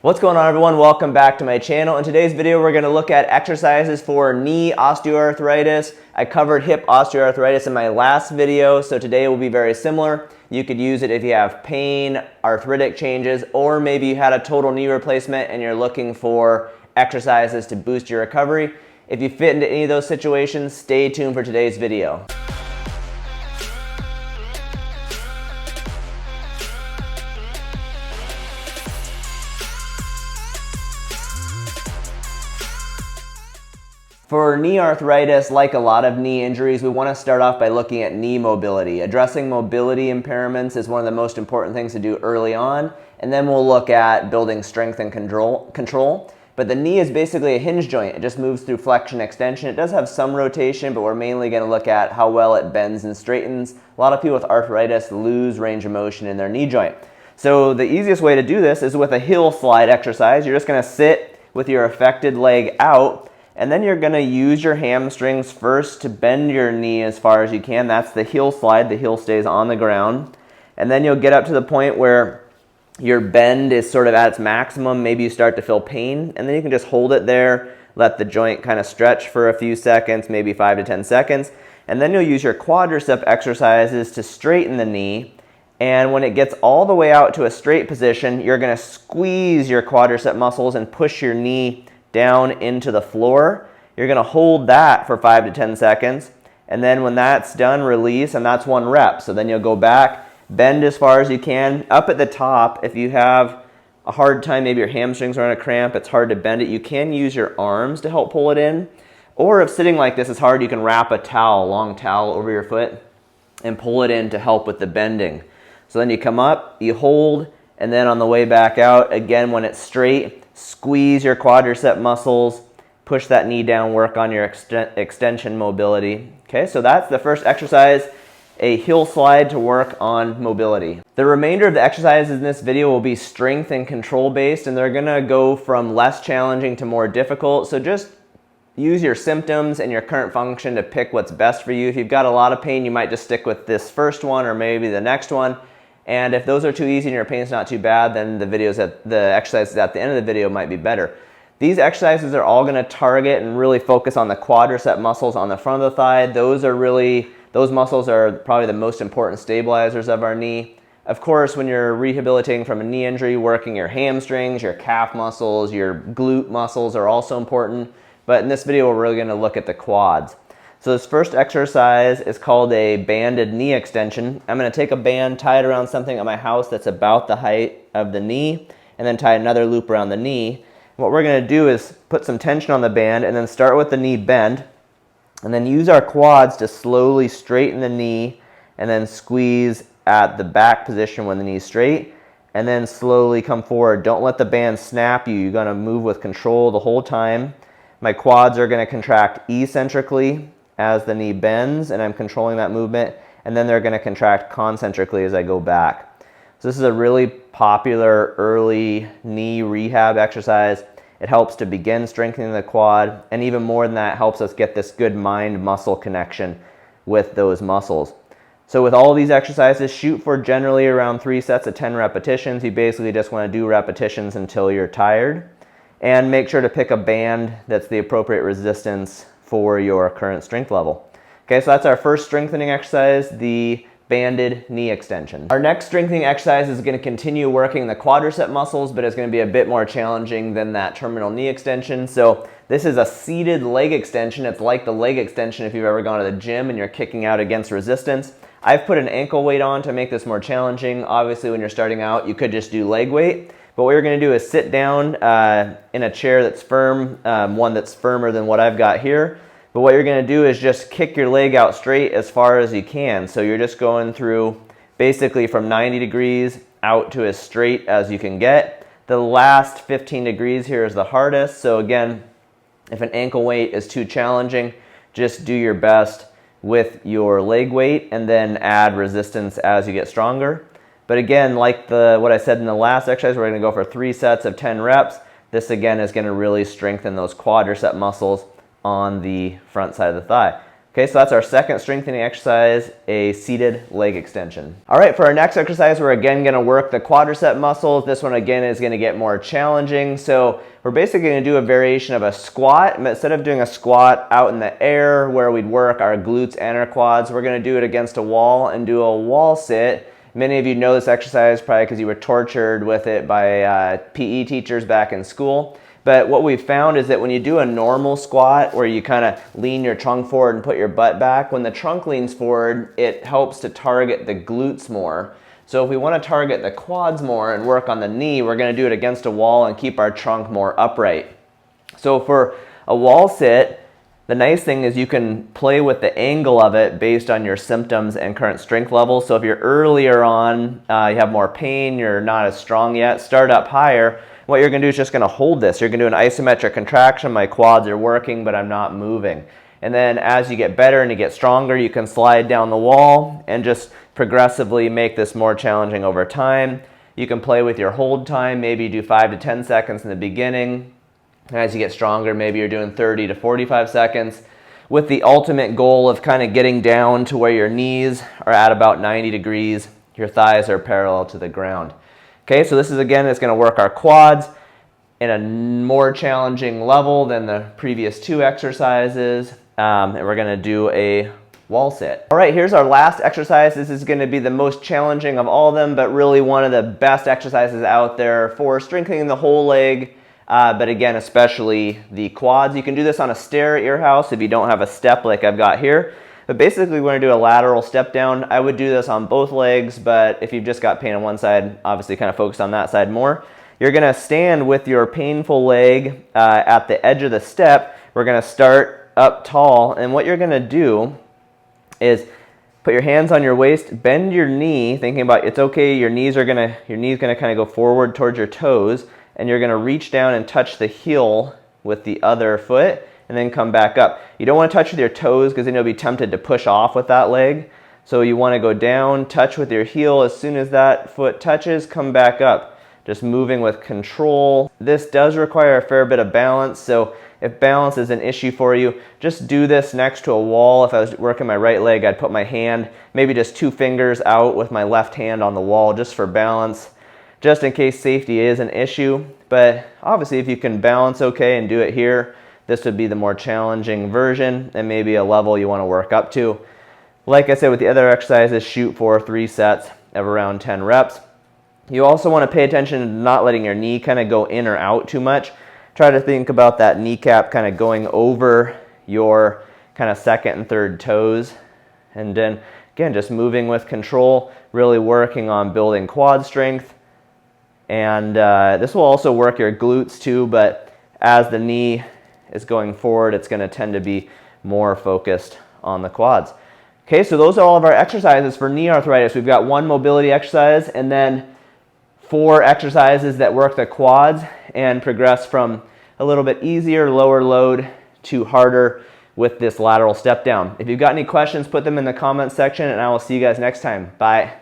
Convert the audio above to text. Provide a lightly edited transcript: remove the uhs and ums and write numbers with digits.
What's going on, everyone? Welcome back to my channel. In today's video, we're going to look at exercises for knee osteoarthritis. I covered hip osteoarthritis in my last video, so today will be very similar. You could use it if you have pain, arthritic changes, or maybe you had a total knee replacement and you're looking for exercises to boost your recovery. If you fit into any of those situations, stay tuned for today's video. For knee arthritis, like a lot of knee injuries, we want to start off by looking at knee mobility. Addressing mobility impairments is one of the most important things to do early on, and then we'll look at building strength and control. But the knee is basically a hinge joint. It just moves through flexion extension. It does have some rotation, but we're mainly going to look at how well it bends and straightens. A lot of people with arthritis lose range of motion in their knee joint. So the easiest way to do this is with a heel slide exercise. You're just going to sit with your affected leg out, and then you're going to use your hamstrings first to bend your knee as far as you can. That's the heel slide. The heel stays on the ground. And then you'll get up to the point where your bend is sort of at its maximum. Maybe you start to feel pain, and then you can just hold it there, let the joint kind of stretch for a few seconds, maybe 5 to 10 seconds. And then you'll use your quadricep exercises to straighten the knee. And when it gets all the way out to a straight position, you're going to squeeze your quadricep muscles and push your knee down into the floor. You're going to hold that for 5 to 10 seconds, and then when that's done, release, and that's 1 rep. So then you'll go back, bend as far as you can. Up at the top, if you have a hard time, maybe your hamstrings are in a cramp, it's hard to bend it, you can use your arms to help pull it in. Or if sitting like this is hard, you can wrap a towel, a long towel over your foot and pull it in to help with the bending. So then you come up, you hold, and then on the way back out, again, when it's straight, squeeze your quadricep muscles, push that knee down, work on your extension mobility. Okay, so that's the first exercise, a heel slide to work on mobility. The remainder of the exercises in this video will be strength and control based, and they're gonna go from less challenging to more difficult. So just use your symptoms and your current function to pick what's best for you. If you've got a lot of pain, you might just stick with this first one or maybe the next one. And if those are too easy and your pain's not too bad, then the exercises at the end of the video might be better. These exercises are all going to target and really focus on the quadricep muscles on the front of the thigh. Those muscles are probably the most important stabilizers of our knee. Of course, when you're rehabilitating from a knee injury, working your hamstrings, your calf muscles, your glute muscles are also important. But in this video, we're really going to look at the quads. So this first exercise is called a banded knee extension. I'm going to take a band, tie it around something at my house that's about the height of the knee, and then tie another loop around the knee. And what we're going to do is put some tension on the band and then start with the knee bend, and then use our quads to slowly straighten the knee and then squeeze at the back position when the knee's straight, and then slowly come forward. Don't let the band snap you. You're going to move with control the whole time. My quads are going to contract eccentrically as the knee bends, and I'm controlling that movement, and then they're going to contract concentrically as I go back. So this is a really popular early knee rehab exercise. It helps to begin strengthening the quad, and even more than that, helps us get this good mind-muscle connection with those muscles. So with all these exercises, shoot for generally around 3 sets of 10 repetitions. You basically just want to do repetitions until you're tired, and make sure to pick a band that's the appropriate resistance for your current strength level. Okay, so that's our first strengthening exercise, the banded knee extension. Our next strengthening exercise is going to continue working the quadricep muscles, but it's going to be a bit more challenging than that terminal knee extension. So this is a seated leg extension. It's like the leg extension if you've ever gone to the gym and you're kicking out against resistance. I've put an ankle weight on to make this more challenging. Obviously, when you're starting out, you could just do leg weight. But what you're going to do is sit down in a chair that's firm, one that's firmer than what I've got here. But what you're going to do is just kick your leg out straight as far as you can. So you're just going through basically from 90 degrees out to as straight as you can get. The last 15 degrees here is the hardest. So again, if an ankle weight is too challenging, just do your best with your leg weight and then add resistance as you get stronger. But again, like what I said in the last exercise, we're going to go for 3 sets of 10 reps. This again is going to really strengthen those quadricep muscles on the front side of the thigh. Okay, so that's our second strengthening exercise, a seated leg extension. All right, for our next exercise, we're again gonna work the quadricep muscles. This one again is gonna get more challenging. So we're basically gonna do a variation of a squat. Instead of doing a squat out in the air where we'd work our glutes and our quads, we're gonna do it against a wall and do a wall sit. Many of you know this exercise probably because you were tortured with it by PE teachers back in school. But what we've found is that when you do a normal squat where you kind of lean your trunk forward and put your butt back, when the trunk leans forward, it helps to target the glutes more. So if we want to target the quads more and work on the knee, we're going to do it against a wall and keep our trunk more upright. So for a wall sit, the nice thing is you can play with the angle of it based on your symptoms and current strength levels. So if you're earlier on, you have more pain, you're not as strong yet, start up higher. What you're going to do is just going to hold this. You're going to do an isometric contraction. My quads are working, but I'm not moving. And then as you get better and you get stronger, you can slide down the wall and just progressively make this more challenging over time. You can play with your hold time. Maybe you do 5 to 10 seconds in the beginning. And as you get stronger, maybe you're doing 30 to 45 seconds with the ultimate goal of kind of getting down to where your knees are at about 90 degrees. Your thighs are parallel to the ground. Okay, so this is again, it's going to work our quads in a more challenging level than the previous two exercises. And we're going to do a wall sit. All right, here's our last exercise. This is going to be the most challenging of all of them, but really one of the best exercises out there for strengthening the whole leg. But again, especially the quads. You can do this on a stair at your house if you don't have a step like I've got here. But basically, we're going to do a lateral step down. I would do this on both legs, but if you've just got pain on one side, obviously kind of focus on that side more. You're going to stand with your painful leg at the edge of the step. We're going to start up tall, and what you're going to do is put your hands on your waist, bend your knee, thinking about it's okay, your knee's gonna kind of go forward towards your toes, and you're going to reach down and touch the heel with the other foot, and then come back up. You don't want to touch with your toes because then you'll be tempted to push off with that leg. So you want to go down, touch with your heel. As soon as that foot touches, come back up. Just moving with control. This does require a fair bit of balance, so if balance is an issue for you, just do this next to a wall. If I was working my right leg, I'd put my hand, maybe just 2 fingers out with my left hand on the wall just for balance, just in case safety is an issue. But obviously if you can balance okay and do it here, this would be the more challenging version and maybe a level you want to work up to. Like I said with the other exercises, shoot for 3 sets of around 10 reps. You also want to pay attention to not letting your knee kind of go in or out too much. Try to think about that kneecap kind of going over your kind of second and third toes. And then again, just moving with control, really working on building quad strength. And this will also work your glutes too, but as the knee is going forward, it's going to tend to be more focused on the quads. Okay, so those are all of our exercises for knee arthritis. We've got 1 mobility exercise and then 4 exercises that work the quads and progress from a little bit easier, lower load to harder with this lateral step down. If you've got any questions, put them in the comments section and I will see you guys next time. Bye.